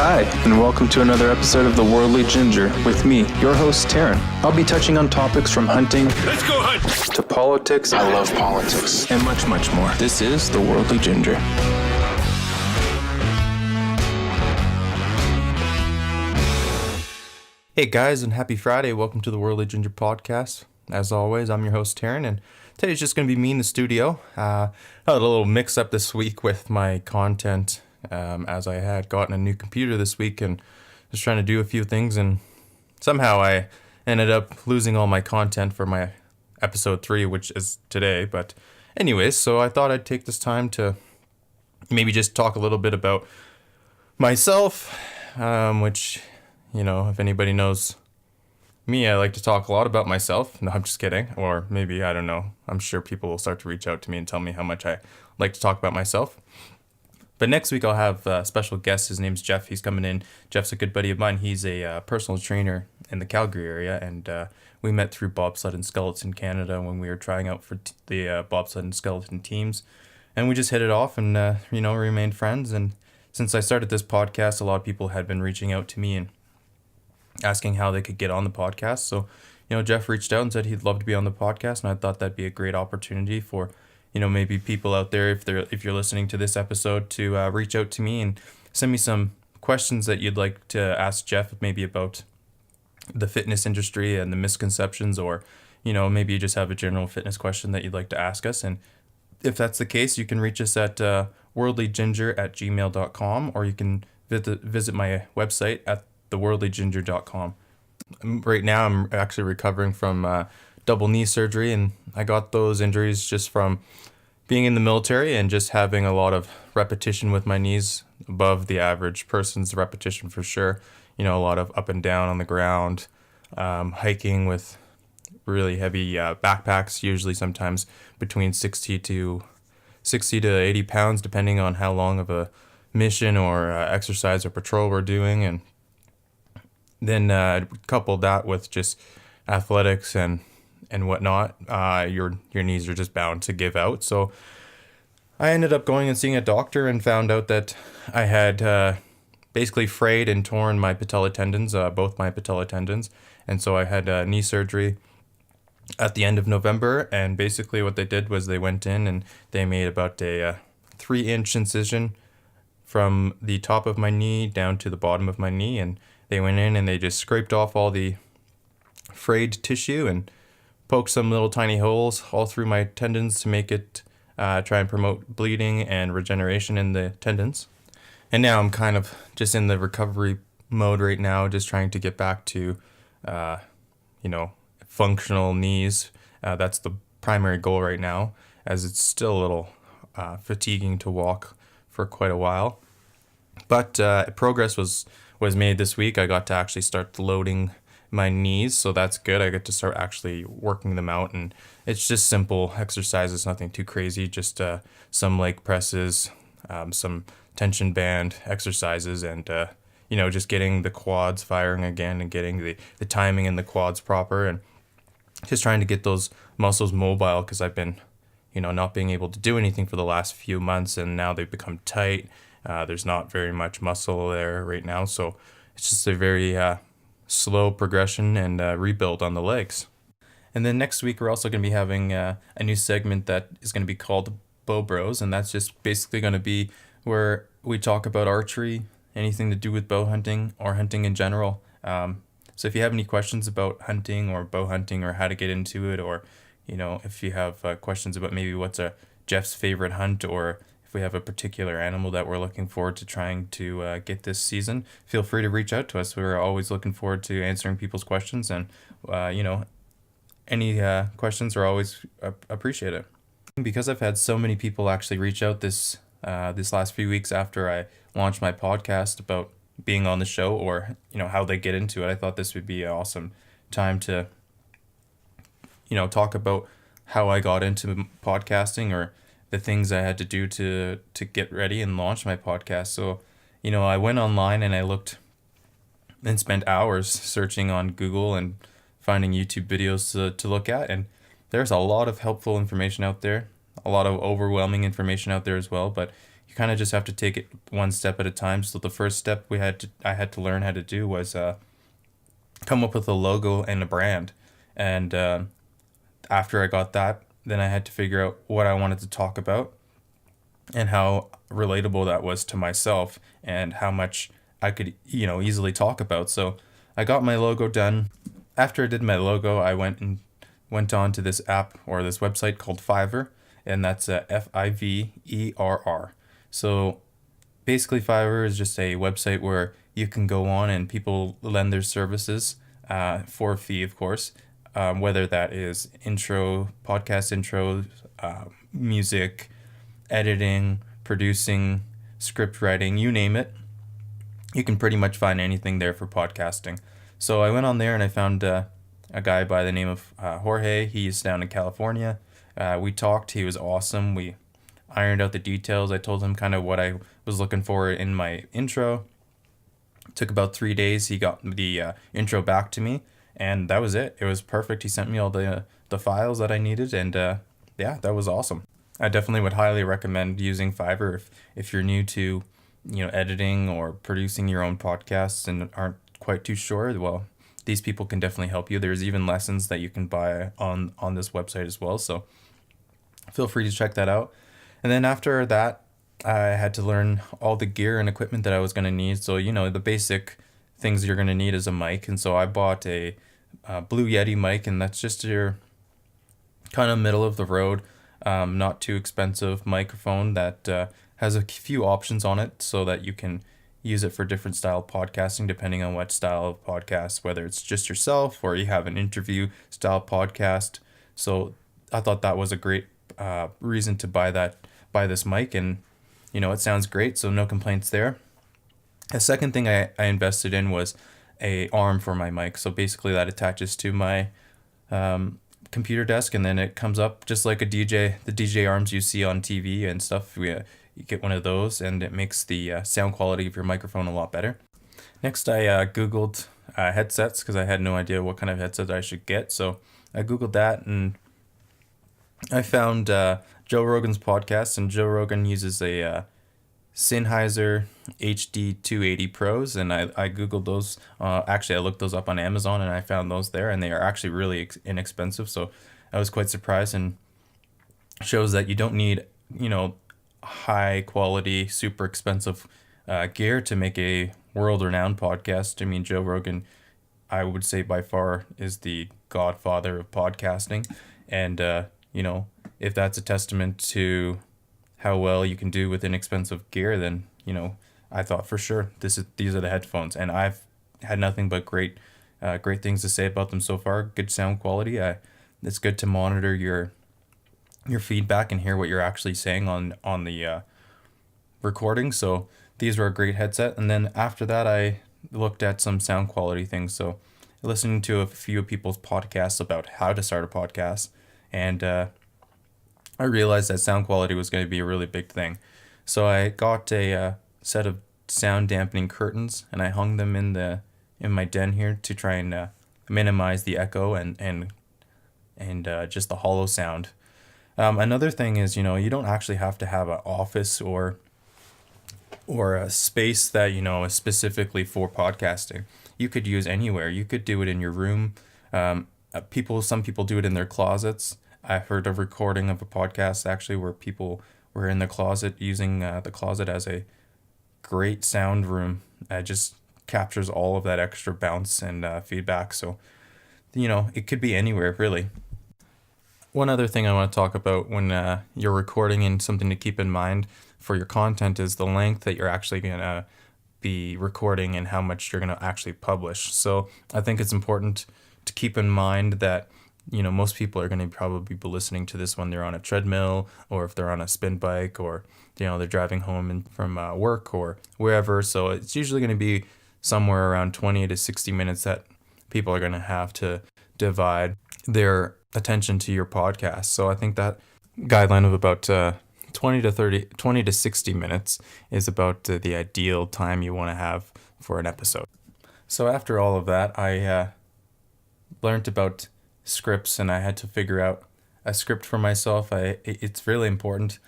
Hi, and welcome to another episode of The Worldly Ginger with me, your host, Terran. I'll be touching on topics from hunting, let's go hunt, to politics, I love politics, and much, much more. This is The Worldly Ginger. Hey guys, and happy Friday. Welcome to the Worldly Ginger podcast. As always, I'm your host, Terran, and today's just going to be me in the studio. I had a little mix-up this week with my content, as I had gotten a new computer this week and was trying to do a few things, and somehow I ended up losing all my content for my episode 3, which is today. But anyways, so I thought I'd take this time to maybe just talk a little bit about myself, which, you know, if anybody knows me, I like to talk a lot about myself. No, I'm just kidding. Or maybe, I don't know. I'm sure people will start to reach out to me and tell me how much I like to talk about myself. But next week I'll have a special guest. His name's Jeff. He's coming in. Jeff's a good buddy of mine. He's a personal trainer in the Calgary area, and we met through Bobsled and Skeleton Canada when we were trying out for the Bobsled and Skeleton teams. And we just hit it off and, remained friends. And since I started this podcast, a lot of people had been reaching out to me and asking how they could get on the podcast. So, Jeff reached out and said he'd love to be on the podcast, and I thought that'd be a great opportunity for, maybe people out there, if you're listening to this episode, to reach out to me and send me some questions that you'd like to ask Jeff, maybe about the fitness industry and the misconceptions, or, maybe you just have a general fitness question that you'd like to ask us. And if that's the case, you can reach us at worldlyginger@gmail.com, or you can visit my website at theworldlyginger.com. Right now, I'm actually recovering from double knee surgery, and I got those injuries just from being in the military and just having a lot of repetition with my knees, above the average person's repetition for sure. A lot of up and down on the ground, hiking with really heavy backpacks, usually sometimes between 60 to 80 pounds, depending on how long of a mission or exercise or patrol we're doing. And then couple that with just athletics and whatnot, your knees are just bound to give out. So I ended up going and seeing a doctor and found out that I had basically frayed and torn my patella tendons, both my patella tendons. And so I had knee surgery at the end of November. And basically what they did was they went in and they made about a 3-inch incision from the top of my knee down to the bottom of my knee. And they went in and they just scraped off all the frayed tissue and poked some little tiny holes all through my tendons to make it try and promote bleeding and regeneration in the tendons. And now I'm kind of just in the recovery mode right now, just trying to get back to, functional knees. That's the primary goal right now, as it's still a little fatiguing to walk for quite a while. But progress was made this week. I got to actually start loading my knees, so that's good. I get to start actually working them out, and it's just simple exercises, nothing too crazy, just some leg presses, some tension band exercises, and just getting the quads firing again and getting the timing in the quads proper, and just trying to get those muscles mobile, because I've been not being able to do anything for the last few months, and now they've become tight. There's not very much muscle there right now, so it's just a very slow progression and rebuild on the legs. And then next week we're also going to be having a new segment that is going to be called Bow Bros, and that's just basically going to be where we talk about archery, anything to do with bow hunting or hunting in general. So if you have any questions about hunting or bow hunting or how to get into it, or if you have questions about maybe what's Jeff's favorite hunt, or if we have a particular animal that we're looking forward to trying to get this season, feel free to reach out to us. We're always looking forward to answering people's questions, and any questions are always appreciated. Because I've had so many people actually reach out this last few weeks after I launched my podcast about being on the show, or how they get into it, I thought this would be an awesome time to talk about how I got into podcasting, or the things I had to do to get ready and launch my podcast. So, I went online and I looked and spent hours searching on Google and finding YouTube videos to look at. And there's a lot of helpful information out there, a lot of overwhelming information out there as well. But, you kind of just have to take it one step at a time. So the first step I had to learn how to do was come up with a logo and a brand. And after I got that, then I had to figure out what I wanted to talk about and how relatable that was to myself and how much I could, easily talk about. So I got my logo done. After I did my logo, I went on to this app or this website called Fiverr, and that's Fiverr. So basically, Fiverr is just a website where you can go on and people lend their services for a fee, of course, whether that is podcast intros, music, editing, producing, script writing, you name it. You can pretty much find anything there for podcasting. So I went on there and I found a guy by the name of Jorge. He's down in California. We talked. He was awesome. We ironed out the details. I told him kind of what I was looking for in my intro. It took about 3 days. He got the intro back to me, and that was it. It was perfect. He sent me all the files that I needed, and yeah, that was awesome. I definitely would highly recommend using Fiverr if you're new to, editing or producing your own podcasts and aren't quite too sure. Well, these people can definitely help you. There's even lessons that you can buy on this website as well. So feel free to check that out. And then after that, I had to learn all the gear and equipment that I was going to need. So, the basic things you're going to need is a mic. And so I bought a Blue Yeti mic, and that's just your kind of middle of the road, not too expensive microphone that has a few options on it so that you can use it for different style podcasting depending on what style of podcast, whether it's just yourself or you have an interview style podcast. So I thought that was a great reason to buy this mic, and it sounds great, so no complaints there. A second thing I invested in was a arm for my mic. So basically that attaches to my computer desk, and then it comes up just like the DJ arms you see on TV and stuff. You get one of those, and it makes the sound quality of your microphone a lot better. Next, I Googled headsets because I had no idea what kind of headset I should get. So I Googled that, and I found Joe Rogan's podcast, and Joe Rogan uses a Sennheiser HD 280 Pros, and I Googled those. Actually, I looked those up on Amazon, and I found those there, and they are actually really inexpensive. So I was quite surprised, and shows that you don't need, high quality, super expensive gear to make a world-renowned podcast. I mean, Joe Rogan, I would say by far is the godfather of podcasting, and if that's a testament to how well you can do with inexpensive gear, then I thought for sure these are the headphones, and I've had nothing but great things to say about them so far. Good sound quality. It's good to monitor your feedback and hear what you're actually saying on the recording. So these were a great headset. And then after that, I looked at some sound quality things. So listening to a few people's podcasts about how to start a podcast, and I realized that sound quality was going to be a really big thing. So I got a set of sound dampening curtains, and I hung them in my den here to try and minimize the echo and just the hollow sound. Another thing is, you don't actually have to have an office or a space that, is specifically for podcasting. You could use anywhere. You could do it in your room. Some people do it in their closets. I've heard of recording of a podcast actually where people were in the closet using the closet as a great sound room. It just captures all of that extra bounce and feedback. So, it could be anywhere, really. One other thing I want to talk about when you're recording, and something to keep in mind for your content, is the length that you're actually going to be recording and how much you're going to actually publish. So I think it's important to keep in mind that, most people are going to probably be listening to this when they're on a treadmill, or if they're on a spin bike, or, they're driving home from work or wherever. So it's usually going to be somewhere around 20 to 60 minutes that people are going to have to divide their attention to your podcast. So I think that guideline of about 20 to 60 minutes is about the ideal time you want to have for an episode. So after all of that, I learned about scripts, and I had to figure out a script for myself. It's really important.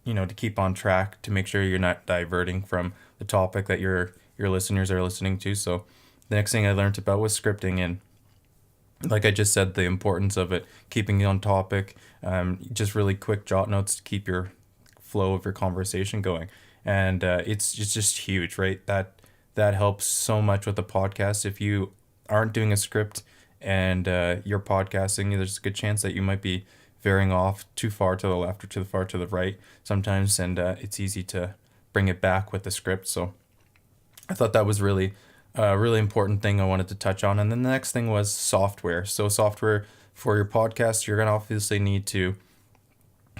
to keep on track, to make sure you're not diverting from the topic that your listeners are listening to. So the next thing I learned about was scripting, and like I just said, the importance of it, keeping it on topic, just really quick jot notes to keep your flow of your conversation going. And it's just huge, right? That helps so much with the podcast. If you aren't doing a script and you're podcasting, there's a good chance that you might be veering off too far to the left or too far to the right sometimes, and it's easy to bring it back with the script. So I thought that was really a really important thing I wanted to touch on. And then the next thing was software. So software for your podcast, you're going to obviously need to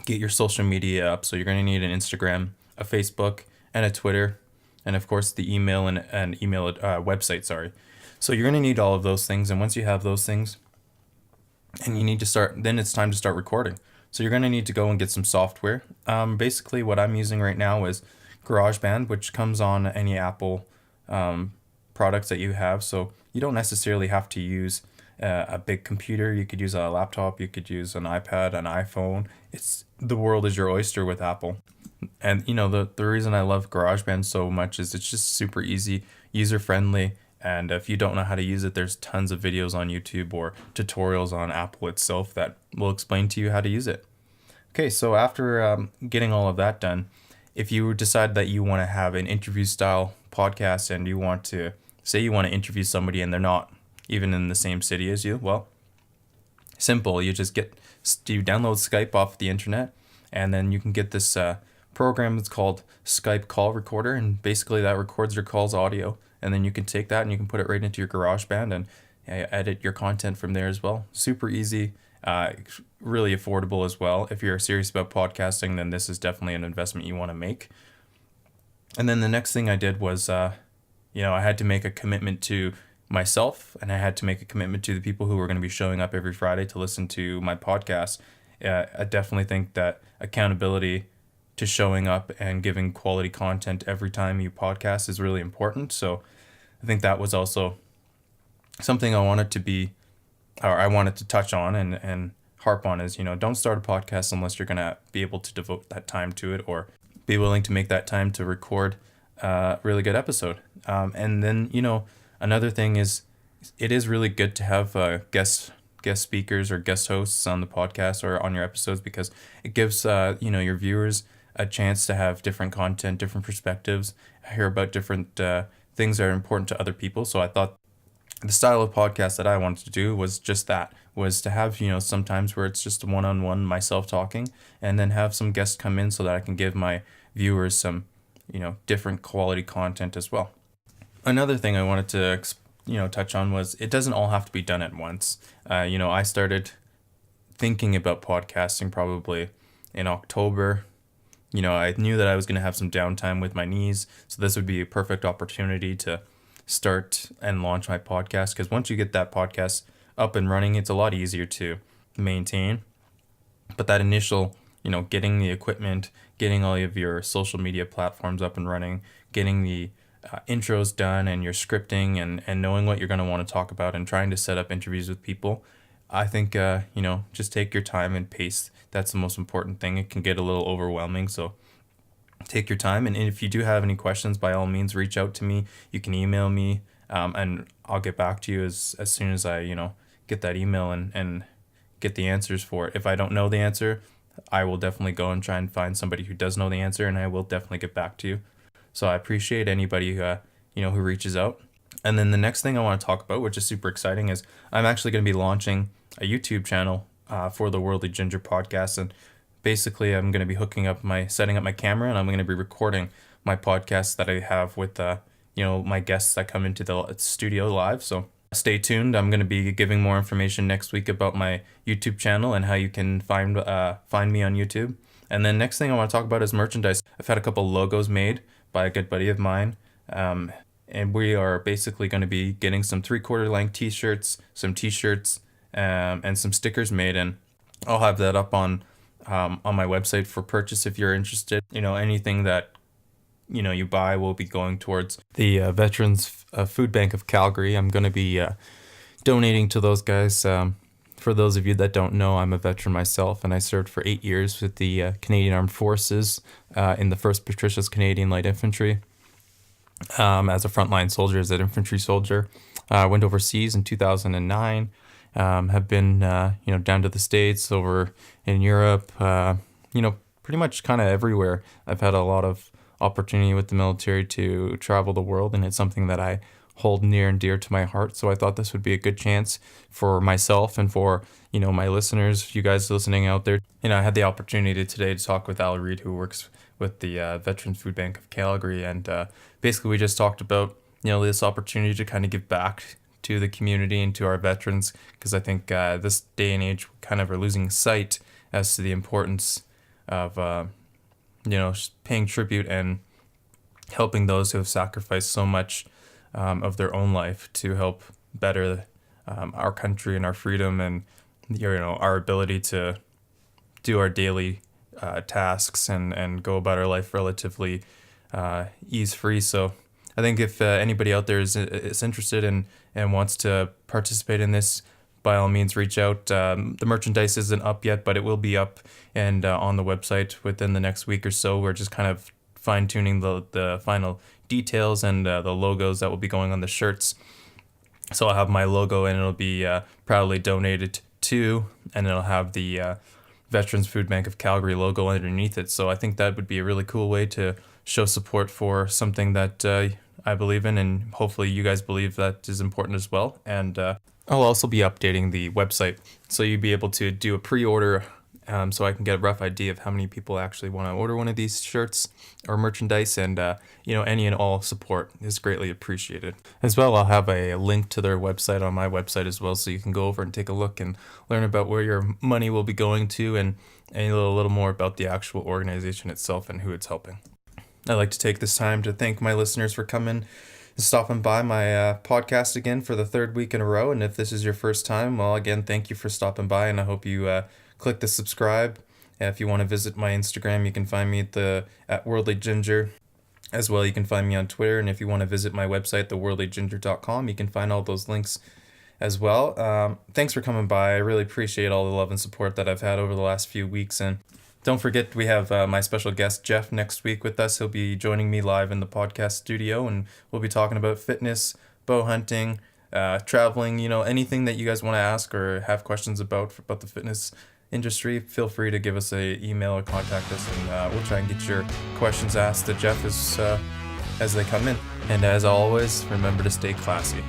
get your social media up. So you're going to need an Instagram, a Facebook, and a Twitter, and of course the email and an email website. Sorry. So you're going to need all of those things. And once you have those things, and you need to start, then it's time to start recording. So you're going to need to go and get some software. Basically, what I'm using right now is GarageBand, which comes on any Apple products that you have. So you don't necessarily have to use a big computer. You could use a laptop. You could use an iPad, an iPhone. The world is your oyster with Apple. And the reason I love GarageBand so much is it's just super easy, user friendly. And if you don't know how to use it, there's tons of videos on YouTube or tutorials on Apple itself that will explain to you how to use it. Okay, so after getting all of that done, if you decide that you want to have an interview style podcast and you want to interview somebody and they're not even in the same city as you, well, simple. You download Skype off the internet, and then you can get this program that's called Skype Call Recorder, and basically that records your call's audio. And then you can take that and you can put it right into your GarageBand and edit your content from there as well. Super easy, really affordable as well. If you're serious about podcasting, then this is definitely an investment you want to make. And then the next thing I did was, I had to make a commitment to myself, and I had to make a commitment to the people who were going to be showing up every Friday to listen to my podcast. I definitely think that accountability to showing up and giving quality content every time you podcast is really important. So I think that was also something I wanted to touch on and harp on is, don't start a podcast unless you're going to be able to devote that time to it or be willing to make that time to record a really good episode. And then, another thing is it is really good to have guest speakers or guest hosts on the podcast or on your episodes, because it gives, your viewers a chance to have different content, different perspectives, hear about different things that are important to other people. So I thought the style of podcast that I wanted to do was just that, was to have, sometimes where it's just one-on-one myself talking, and then have some guests come in so that I can give my viewers some, different quality content as well. Another thing I wanted to, touch on was it doesn't all have to be done at once. I started thinking about podcasting probably in October. I knew that I was going to have some downtime with my knees, so this would be a perfect opportunity to start and launch my podcast, because once you get that podcast up and running, it's a lot easier to maintain. But that initial, getting the equipment, getting all of your social media platforms up and running, getting the intros done and your scripting and knowing what you're going to want to talk about and trying to set up interviews with people, I think, just take your time and pace. That's the most important thing. It can get a little overwhelming, so take your time. And if you do have any questions, by all means, reach out to me. You can email me, and I'll get back to you as soon as I, get that email and get the answers for it. If I don't know the answer, I will definitely go and try and find somebody who does know the answer, and I will definitely get back to you. So I appreciate anybody who reaches out. And then the next thing I want to talk about, which is super exciting, is I'm actually going to be launching a YouTube channel for the Worldly Ginger podcast. And basically I'm going to be setting up my camera, and I'm going to be recording my podcast that I have with, my guests that come into the studio live. So stay tuned. I'm going to be giving more information next week about my YouTube channel and how you can find me on YouTube. And then next thing I want to talk about is merchandise. I've had a couple logos made by a good buddy of mine. And we are basically going to be getting some 3/4 length t-shirts, some t-shirts, and some stickers made. And I'll have that up on my website for purchase if you're interested. Anything that, you buy will be going towards the Veterans Food Bank of Calgary. I'm going to be donating to those guys For those of you that don't know, I'm a veteran myself, and I served for 8 years with the Canadian Armed Forces in the 1st Patricia's Canadian Light Infantry as a frontline soldier, as an infantry soldier. Went overseas in 2009. Have been, down to the States, over in Europe, pretty much kind of everywhere. I've had a lot of opportunity with the military to travel the world, and it's something that I hold near and dear to my heart. So I thought this would be a good chance for myself and for, my listeners, you guys listening out there. I had the opportunity today to talk with Al Reed, who works with the Veterans Food Bank of Calgary. And basically we just talked about, this opportunity to kind of give back to the community and to our veterans, because I think this day and age we kind of are losing sight as to the importance of, paying tribute and helping those who have sacrificed so much of their own life to help better our country and our freedom and, our ability to do our daily tasks and go about our life relatively ease-free. So I think if anybody out there is interested and wants to participate in this, by all means, reach out. The merchandise isn't up yet, but it will be up and on the website within the next week or so. We're just kind of fine-tuning the final details and the logos that will be going on the shirts. So I'll have my logo, and it'll be proudly donated to, and it'll have the Veterans Food Bank of Calgary logo underneath it. So I think that would be a really cool way to show support for something that I believe in, and hopefully you guys believe that is important as well. And I'll also be updating the website, so you'll be able to do a pre-order, so I can get a rough idea of how many people actually want to order one of these shirts or merchandise. And any and all support is greatly appreciated. As well, I'll have a link to their website on my website as well, so you can go over and take a look and learn about where your money will be going to, and a little more about the actual organization itself and who it's helping. I'd like to take this time to thank my listeners for coming and stopping by my podcast again for the 3rd week in a row. And if this is your first time, well, again, thank you for stopping by, and I hope you click the subscribe. If you want to visit my Instagram, you can find me at Worldly Ginger. As well, you can find me on Twitter, and if you want to visit my website, theworldlyginger.com, you can find all those links as well. Thanks for coming by. I really appreciate all the love and support that I've had over the last few weeks. And don't forget, we have my special guest, Jeff, next week with us. He'll be joining me live in the podcast studio, and we'll be talking about fitness, bow hunting, traveling, anything that you guys want to ask or have questions about the fitness industry. Feel free to give us an email or contact us, and we'll try and get your questions asked to Jeff as they come in. And as always, remember to stay classy.